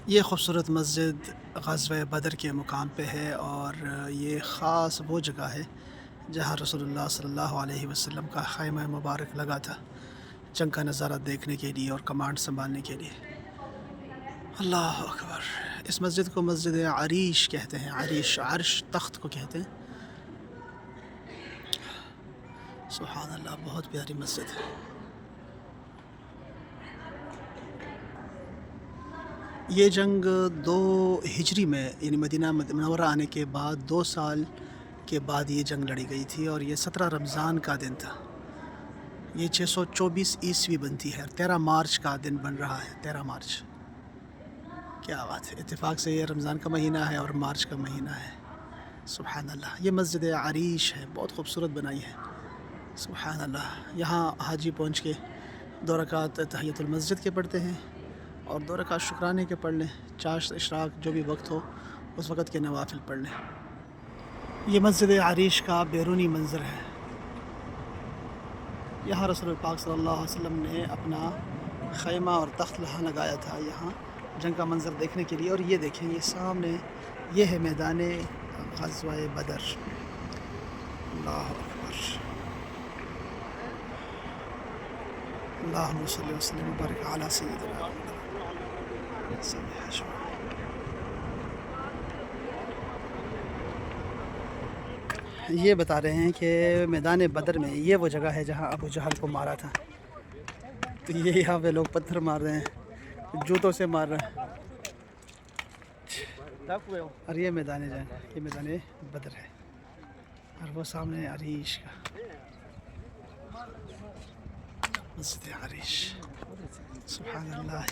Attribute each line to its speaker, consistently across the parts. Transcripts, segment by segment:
Speaker 1: یہ خوبصورت مسجد غزوہ بدر کے مقام پہ ہے، اور یہ خاص وہ جگہ ہے جہاں رسول اللہ صلی اللہ علیہ وسلم کا خیمہ مبارک لگا تھا جنگ کا نظارہ دیکھنے کے لیے اور کمانڈ سنبھالنے کے لیے۔ اللہ اکبر! اس مسجد کو مسجد عریش کہتے ہیں۔ عریش عرش تخت کو کہتے ہیں۔ سبحان اللہ، بہت پیاری مسجد ہے۔ یہ جنگ 2 ہجری میں، یعنی مدینہ منورہ آنے کے بعد 2 سال کے بعد یہ جنگ لڑی گئی تھی، اور یہ 17 رمضان کا دن تھا۔ یہ 624 عیسوی بنتی ہے، 13 مارچ کا دن بن رہا ہے۔ 13 مارچ، کیا بات ہے! اتفاق سے یہ رمضان کا مہینہ ہے اور مارچ کا مہینہ ہے۔ سبحان اللہ! یہ مسجد عریش ہے، بہت خوبصورت بنائی ہے۔ سبحان اللہ! یہاں حاجی پہنچ کے 2 رکعت تحیۃ المسجد کے پڑھتے ہیں، اور 2 رکعت شکرانے کے پڑھ لیں، چاشت اشراق جو بھی وقت ہو اس وقت کے نوافل پڑھ لیں۔ یہ مسجد عریش کا بیرونی منظر ہے۔ یہاں رسول پاک صلی اللہ علیہ وسلم نے اپنا خیمہ اور تخت لگایا تھا، یہاں جنگ کا منظر دیکھنے کے لیے۔ اور یہ دیکھیں، یہ سامنے یہ ہے میدان غزوہ بدر۔ اللہ اکبر! اللہم صلی وسلم وبارک علی سیدنا محمد صلی اللہ علیہ وسلم۔ یہ بتا رہے ہیں کہ میدان بدر میں یہ وہ جگہ ہے جہاں ابو جہل کو مارا تھا۔ تو یہ یہاں پہ لوگ پتھر مار رہے ہیں، جوتوں سے مار رہے ہیں، اور یہ میدان جنگ، یہ میدان بدر ہے، اور وہ سامنے عریش کا مسجد عریش۔ سبحان اللہ!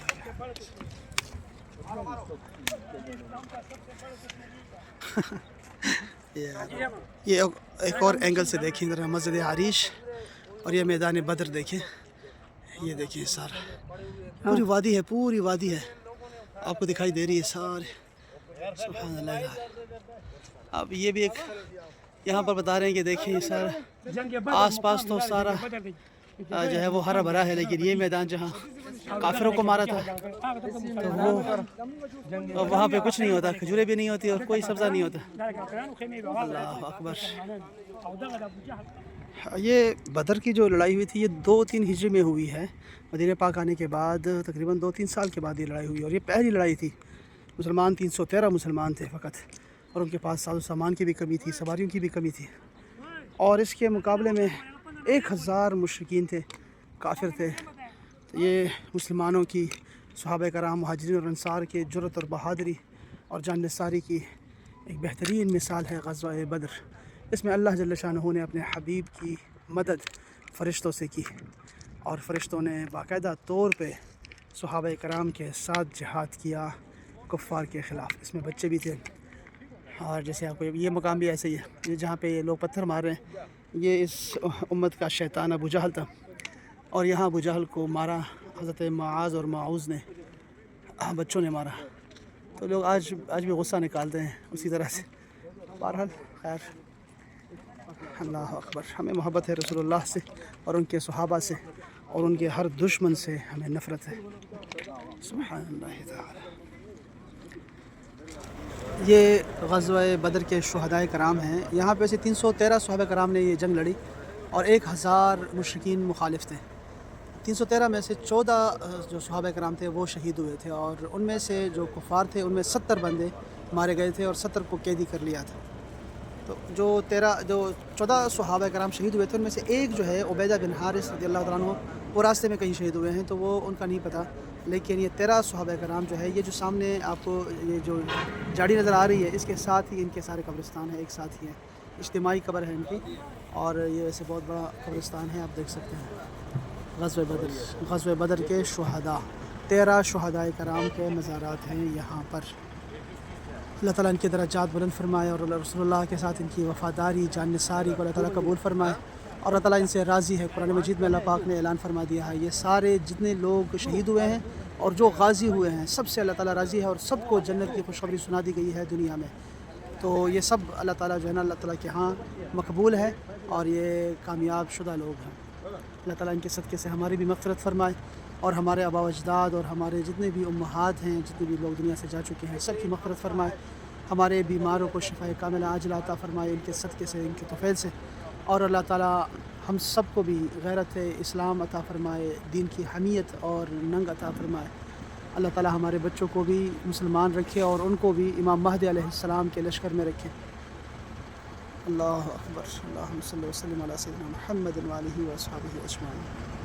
Speaker 1: یہ ایک اور اینگل سے دیکھیں ذرا مسجد عریش، اور یہ میدان بدر دیکھیں۔ یہ دیکھیں، سارا پوری وادی ہے، پوری وادی ہے، آپ کو دکھائی دے رہی ہے سارے۔ سبحان اللہ! اب یہ بھی ایک یہاں پر بتا رہے ہیں کہ دیکھیں، یہ سارا آس پاس تو سارا جو ہے وہ ہرا بھرا ہے، لیکن یہ میدان جہاں کافروں کو مارا تھا تو وہ وہاں پہ کچھ نہیں ہوتا، کھجوریں بھی نہیں ہوتی اور کوئی سبزہ نہیں ہوتا۔ اللہ اکبر! یہ بدر کی جو لڑائی ہوئی تھی، یہ 2-3 ہجری میں ہوئی ہے، مدینہ پاک آنے کے بعد تقریباً 2-3 سال کے بعد یہ لڑائی ہوئی، اور یہ پہلی لڑائی تھی۔ مسلمان 313 مسلمان تھے فقط، اور ان کے پاس ساز و سامان کی بھی کمی تھی، سواریوں کی بھی کمی تھی، اور اس کے مقابلے میں 1000 مشرکین تھے، کافر تھے۔ تو یہ مسلمانوں کی، صحابہ کرام مہاجرین اور انصار کے جرأت اور بہادری اور جان نثاری کی ایک بہترین مثال ہے غزوہ بدر۔ اس میں اللہ جل شانہ نے اپنے حبیب کی مدد فرشتوں سے کی، اور فرشتوں نے باقاعدہ طور پہ صحابہ کرام کے ساتھ جہاد کیا کفار کے خلاف۔ اس میں بچے بھی تھے، اور جیسے آپ کو یہ مقام بھی ایسے ہی ہے، یہ جہاں پہ یہ لوگ پتھر مار رہے ہیں، یہ اس امت کا شیطان ابو جہل تھا، اور یہاں ابو جہل کو مارا حضرت معاذ اور معوذ نے، بچوں نے مارا۔ تو لوگ آج بھی غصہ نکالتے ہیں اسی طرح سے۔ بہرحال خیر، اللہ اکبر! ہمیں محبت ہے رسول اللہ سے اور ان کے صحابہ سے، اور ان کے ہر دشمن سے ہمیں نفرت ہے۔ سبحان اللہ تعالی! یہ غزوہ بدر کے شہدائے کرام ہیں۔ یہاں پہ سے 313 صحابہ کرام نے یہ جنگ لڑی، اور 1000 مشرکین مخالف تھے۔ 313 میں سے 14 جو صحابہ کرام تھے وہ شہید ہوئے تھے، اور ان میں سے جو کفار تھے ان میں 70 بندے مارے گئے تھے، اور 70 کو قیدی کر لیا تھا۔ تو جو 14 صحابہ کرام شہید ہوئے تھے، ان میں سے ایک جو ہے عبیدہ بن حارث رضی اللہ تعالیٰ عنہ، وہ راستے میں کہیں شہید ہوئے ہیں، تو وہ ان کا نہیں پتہ، لیکن یہ 13 صحابہ کرام جو ہے، یہ جو سامنے آپ کو یہ جو جاڑی نظر آ رہی ہے، اس کے ساتھ ہی ان کے سارے قبرستان ہیں، ایک ساتھ ہی ہیں، اجتماعی قبر ہے ان کی، اور یہ ویسے بہت بڑا قبرستان ہے، آپ دیکھ سکتے ہیں۔ غزوہ بدر کے شہداء، 13 شہدائے کرام کے مزارات ہیں یہاں پر۔ اللہ تعالیٰ ان کے درجات بلند فرمائے، اور رسول اللہ کے ساتھ ان کی وفاداری، جان نثاری کو اللہ تعالیٰ قبول فرمائے، اور اللہ تعالیٰ ان سے راضی ہے۔ قرآن مجید میں اللہ پاک نے اعلان فرما دیا ہے، یہ سارے جتنے لوگ شہید ہوئے ہیں اور جو غازی ہوئے ہیں، سب سے اللہ تعالیٰ راضی ہے، اور سب کو جنت کی خوشخبری سنا دی گئی ہے دنیا میں۔ تو یہ سب اللہ تعالیٰ جو ہے نا، اللہ تعالیٰ کے ہاں مقبول ہے، اور یہ کامیاب شدہ لوگ ہیں۔ اللہ تعالیٰ ان کے صدقے سے ہماری بھی مغفرت فرمائے، اور ہمارے آبا و اجداد اور ہمارے جتنے بھی امہات ہیں، جتنے بھی لوگ دنیا سے جا چکے ہیں، سب کی مغفرت فرمائے، ہمارے بیماروں کو شفاء کاملہ عاجلہ عطا فرمائے ان کے صدقے سے، ان کے طفیل سے، اور اللہ تعالیٰ ہم سب کو بھی غیرت اسلام عطا فرمائے، دین کی حمیت اور ننگ عطا فرمائے۔ اللہ تعالیٰ ہمارے بچوں کو بھی مسلمان رکھے اور ان کو بھی امام مہدی علیہ السلام کے لشکر میں رکھے۔ اللہ اکبر، اللہم صلی وسلم علی سیدنا محمد وآلہ وصحبہ اجمعین۔